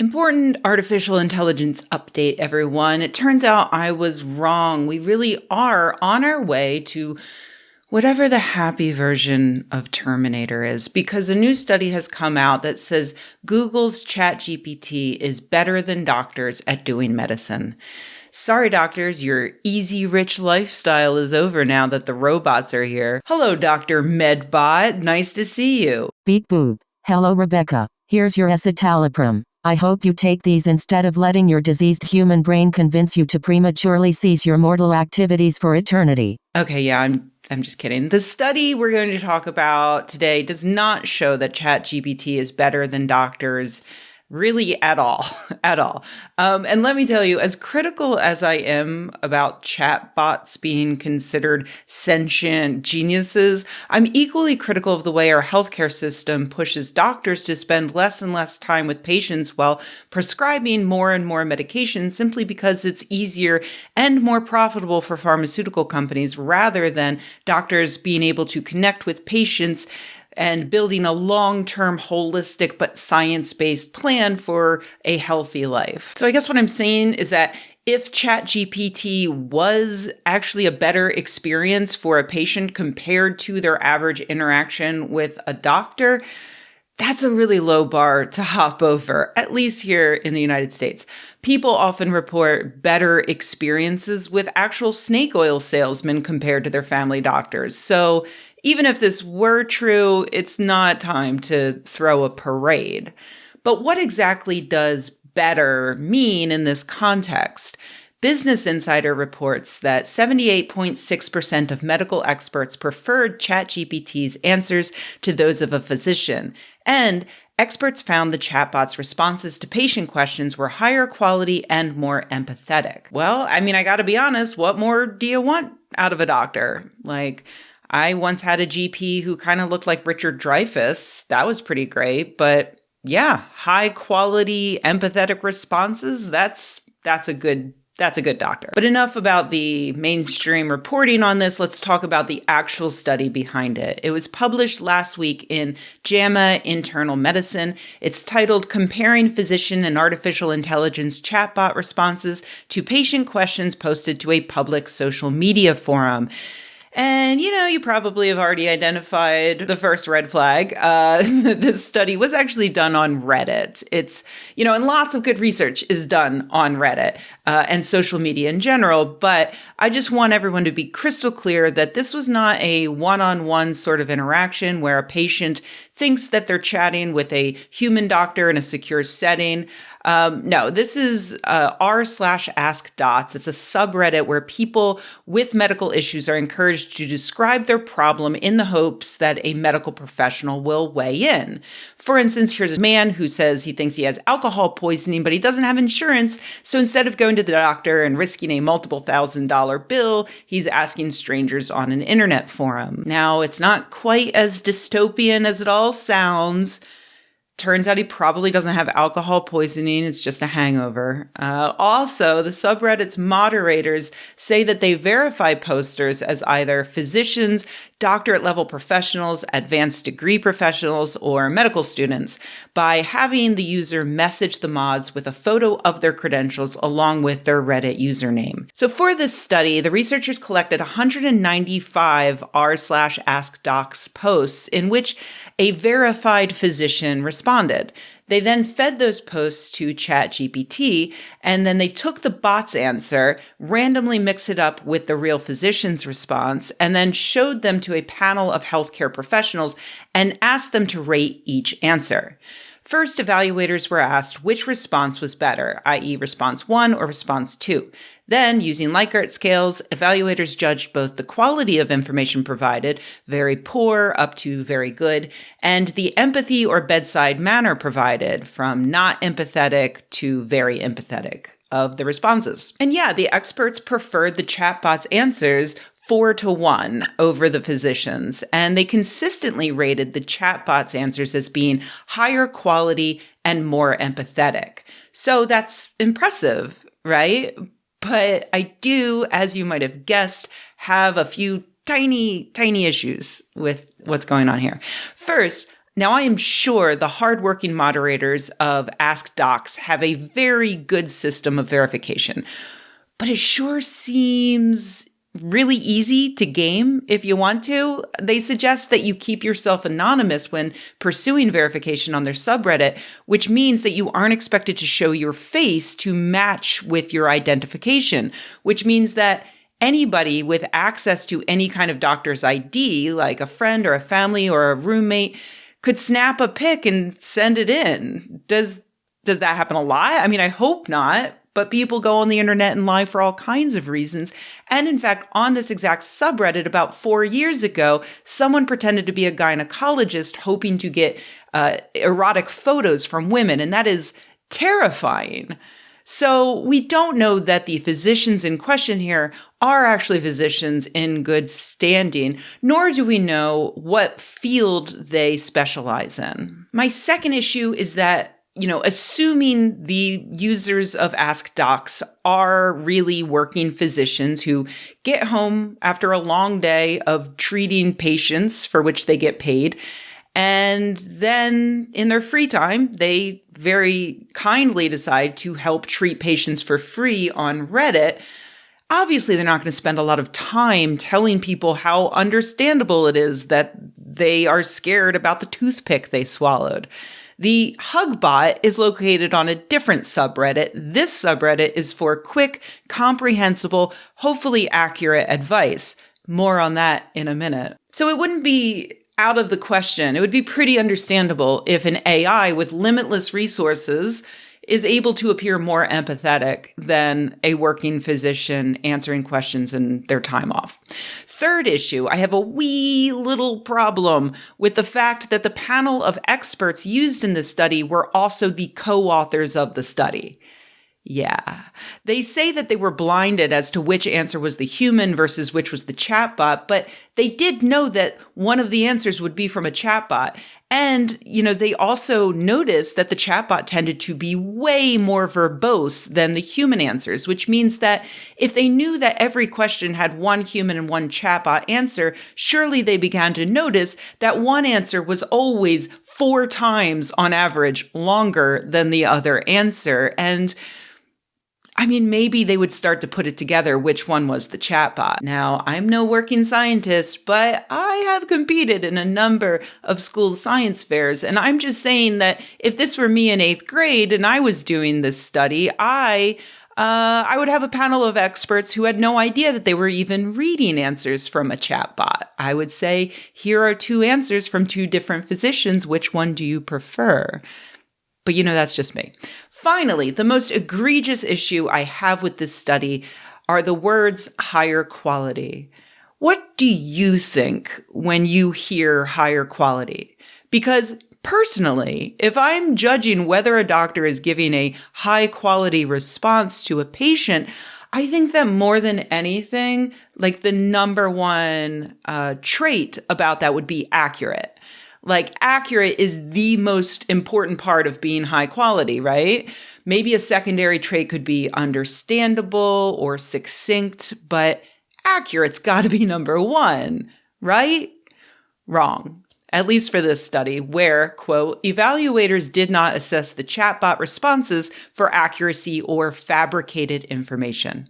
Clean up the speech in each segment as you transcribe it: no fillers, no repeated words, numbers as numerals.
Important artificial intelligence update, everyone. It turns out I was wrong. We really are on our way to whatever the happy version of Terminator is, because a new study has come out that says Google's ChatGPT is better than doctors at doing medicine. Sorry, doctors, your easy, rich lifestyle is over now that the robots are here. Hello, Dr. Medbot. Nice to see you. Beep boop. Hello, Rebecca. Here's your escitalopram. I hope you take these instead of letting your diseased human brain convince you to prematurely cease your mortal activities for eternity. Okay, yeah, I'm just kidding. The study we're going to talk about today does not show that ChatGPT is better than doctors really at all, at all. And let me tell you, as critical as I am about chatbots being considered sentient geniuses, I'm equally critical of the way our healthcare system pushes doctors to spend less and less time with patients while prescribing more and more medication simply because it's easier and more profitable for pharmaceutical companies rather than doctors being able to connect with patients and building a long-term holistic but science-based plan for a healthy life. So I guess what I'm saying is that if ChatGPT was actually a better experience for a patient compared to their average interaction with a doctor, that's a really low bar to hop over, at least here in the United States. People often report better experiences with actual snake oil salesmen compared to their family doctors. So even if this were true, it's not time to throw a parade. But what exactly does better mean in this context? Business Insider reports that 78.6% of medical experts preferred ChatGPT's answers to those of a physician. And experts found the chatbot's responses to patient questions were higher quality and more empathetic. Well, I mean, I gotta be honest, what more do you want out of a doctor? I once had a GP who kind of looked like Richard Dreyfuss. That was pretty great. But yeah, high quality, empathetic responses, that's a good doctor. But enough about the mainstream reporting on this. Let's talk about the actual study behind it. It was published last week in JAMA Internal Medicine. It's titled Comparing Physician and Artificial Intelligence Chatbot Responses to Patient Questions Posted to a Public Social Media Forum. And, you probably have already identified the first red flag. This study was actually done on Reddit. It's, and lots of good research is done on Reddit and social media in general. But I just want everyone to be crystal clear that this was not a one-on-one sort of interaction where a patient thinks that they're chatting with a human doctor in a secure setting. No, this is r/askdots. It's a subreddit where people with medical issues are encouraged to describe their problem in the hopes that a medical professional will weigh in. For instance, here's a man who says he thinks he has alcohol poisoning, but he doesn't have insurance. So instead of going to the doctor and risking a multiple $1,000 bill, he's asking strangers on an internet forum. Now, it's not quite as dystopian as it all sounds. Turns out he probably doesn't have alcohol poisoning. It's just a hangover. Also, the subreddit's moderators say that they verify posters as either physicians, doctorate-level professionals, advanced degree professionals, or medical students by having the user message the mods with a photo of their credentials along with their Reddit username. So for this study, the researchers collected 195 r/askdocs posts in which a verified physician responded. They then fed those posts to ChatGPT, and then they took the bot's answer, randomly mixed it up with the real physician's response, and then showed them to a panel of healthcare professionals and asked them to rate each answer. First, evaluators were asked which response was better, i.e. response 1 or response 2. Then, using Likert scales, evaluators judged both the quality of information provided, very poor up to very good, and the empathy or bedside manner provided, from not empathetic to very empathetic, of the responses. And yeah, the experts preferred the chatbot's answers 4-1 over the physicians, and they consistently rated the chatbot's answers as being higher quality and more empathetic. So that's impressive, right? But I do, as you might have guessed, have a few tiny issues with what's going on here. First, Now, I am sure the hardworking moderators of Ask Docs have a very good system of verification, but it sure seems really easy to game if you want to. They suggest that you keep yourself anonymous when pursuing verification on their subreddit, which means that you aren't expected to show your face to match with your identification, which means that anybody with access to any kind of doctor's ID, like a friend or a family or a roommate, could snap a pic and send it in. Does that happen a lot? I mean, I hope not. But people go on the internet and lie for all kinds of reasons. And in fact, on this exact subreddit about 4 years ago, someone pretended to be a gynecologist hoping to get erotic photos from women. And that is terrifying. So we don't know that the physicians in question here are actually physicians in good standing, nor do we know what field they specialize in. My second issue is that assuming the users of Ask Docs are really working physicians who get home after a long day of treating patients for which they get paid, and then in their free time, they very kindly decide to help treat patients for free on Reddit, obviously they're not going to spend a lot of time telling people how understandable it is that they are scared about the toothpick they swallowed. The Hugbot is located on a different subreddit. This subreddit is for quick, comprehensible, hopefully accurate advice. More on that in a minute. So it wouldn't be out of the question. It would be pretty understandable if an AI with limitless resources is able to appear more empathetic than a working physician answering questions in their time off. Third issue, I have a wee little problem with the fact that the panel of experts used in this study were also the co-authors of the study. Yeah. They say that they were blinded as to which answer was the human versus which was the chatbot, but they did know that one of the answers would be from a chatbot. And, they also noticed that the chatbot tended to be way more verbose than the human answers, which means that if they knew that every question had one human and one chatbot answer, surely they began to notice that one answer was always 4 times on average longer than the other answer. And maybe they would start to put it together which one was the chatbot. Now, I'm no working scientist, but I have competed in a number of school science fairs. And I'm just saying that if this were me in 8th grade and I was doing this study, I would have a panel of experts who had no idea that they were even reading answers from a chatbot. I would say, here are 2 answers from 2 different physicians. Which one do you prefer? But that's just me. Finally, the most egregious issue I have with this study are the words higher quality. What do you think when you hear higher quality? Because personally, if I'm judging whether a doctor is giving a high quality response to a patient, I think that more than anything, like the number one trait about that would be accurate. Like, accurate is the most important part of being high quality, right? Maybe a secondary trait could be understandable or succinct, but accurate's got to be number 1, right? Wrong. At least for this study, where, quote, evaluators did not assess the chatbot responses for accuracy or fabricated information.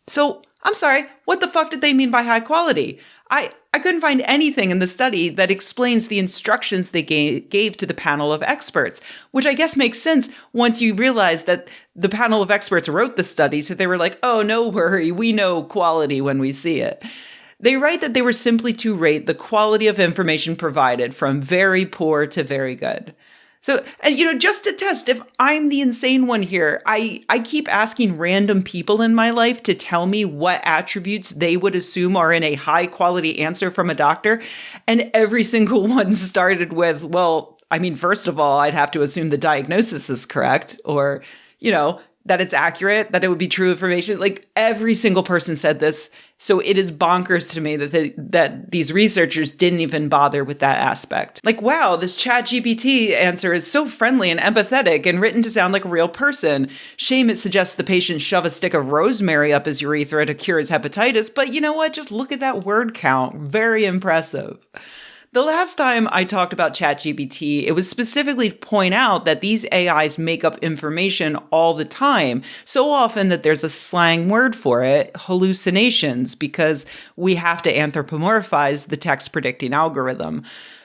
So, I'm sorry, what the fuck did they mean by high quality? I couldn't find anything in the study that explains the instructions they gave to the panel of experts, which I guess makes sense once you realize that the panel of experts wrote the study, so they were like, oh, no worry, we know quality when we see it. They write that they were simply to rate the quality of information provided from very poor to very good. So, and just to test if I'm the insane one here, I keep asking random people in my life to tell me what attributes they would assume are in a high quality answer from a doctor. And every single one started with, well, first of all, I'd have to assume the diagnosis is correct, or, that it's accurate, that it would be true information. Like, every single person said this. So it is bonkers to me that these researchers didn't even bother with that aspect. Like, wow, this ChatGPT answer is so friendly and empathetic and written to sound like a real person. Shame it suggests the patient shove a stick of rosemary up his urethra to cure his hepatitis. But you know what? Just look at that word count. Very impressive. The last time I talked about ChatGPT, it was specifically to point out that these AIs make up information all the time, so often that there's a slang word for it, hallucinations, because we have to anthropomorphize the text predicting algorithm.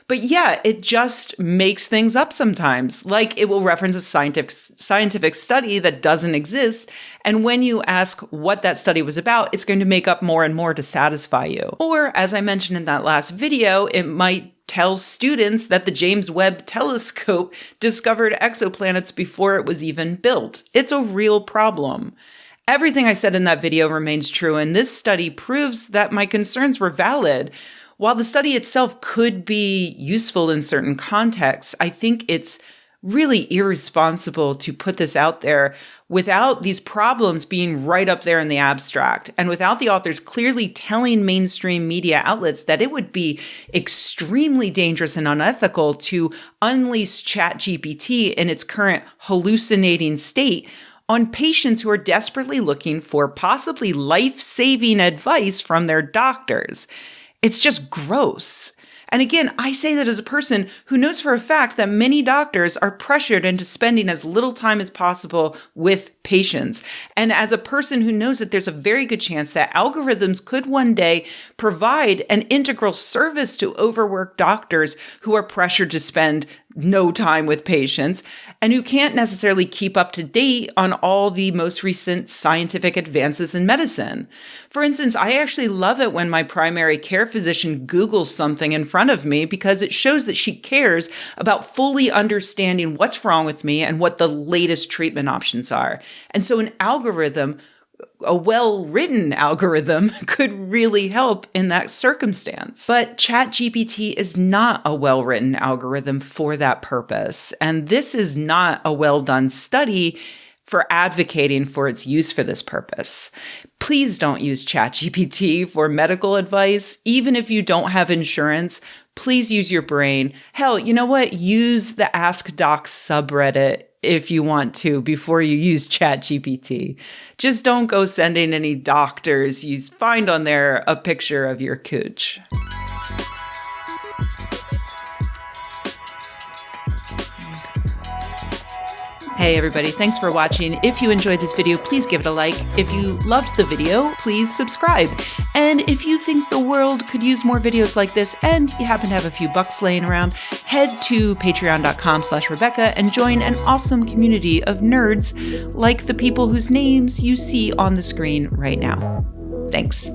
But yeah, it just makes things up sometimes. Like it will reference a scientific study that doesn't exist. And when you ask what that study was about, it's going to make up more and more to satisfy you. Or as I mentioned in that last video, it might tell students that the James Webb Telescope discovered exoplanets before it was even built. It's a real problem. Everything I said in that video remains true, and this study proves that my concerns were valid. While the study itself could be useful in certain contexts, I think it's really irresponsible to put this out there without these problems being right up there in the abstract, and without the authors clearly telling mainstream media outlets that it would be extremely dangerous and unethical to unleash ChatGPT in its current hallucinating state on patients who are desperately looking for possibly life-saving advice from their doctors. It's just gross. And again, I say that as a person who knows for a fact that many doctors are pressured into spending as little time as possible with patients. And as a person who knows that there's a very good chance that algorithms could one day provide an integral service to overworked doctors who are pressured to spend no time with patients and who can't necessarily keep up to date on all the most recent scientific advances in medicine. For instance, I actually love it when my primary care physician Googles something in front of me because it shows that she cares about fully understanding what's wrong with me and what the latest treatment options are. And so an algorithm, a well-written algorithm, could really help in that circumstance. But ChatGPT is not a well-written algorithm for that purpose. And this is not a well-done study for advocating for its use for this purpose. Please don't use ChatGPT for medical advice. Even if you don't have insurance, please use your brain. Hell, you know what? Use the Ask Docs subreddit if you want to before you use ChatGPT. Just don't go sending any doctors you find on there a picture of your cooch. Hey everybody, thanks for watching. If you enjoyed this video, please give it a like. If you loved the video, please subscribe. And if you think the world could use more videos like this and you happen to have a few bucks laying around, head to patreon.com/Rebecca and join an awesome community of nerds like the people whose names you see on the screen right now. Thanks.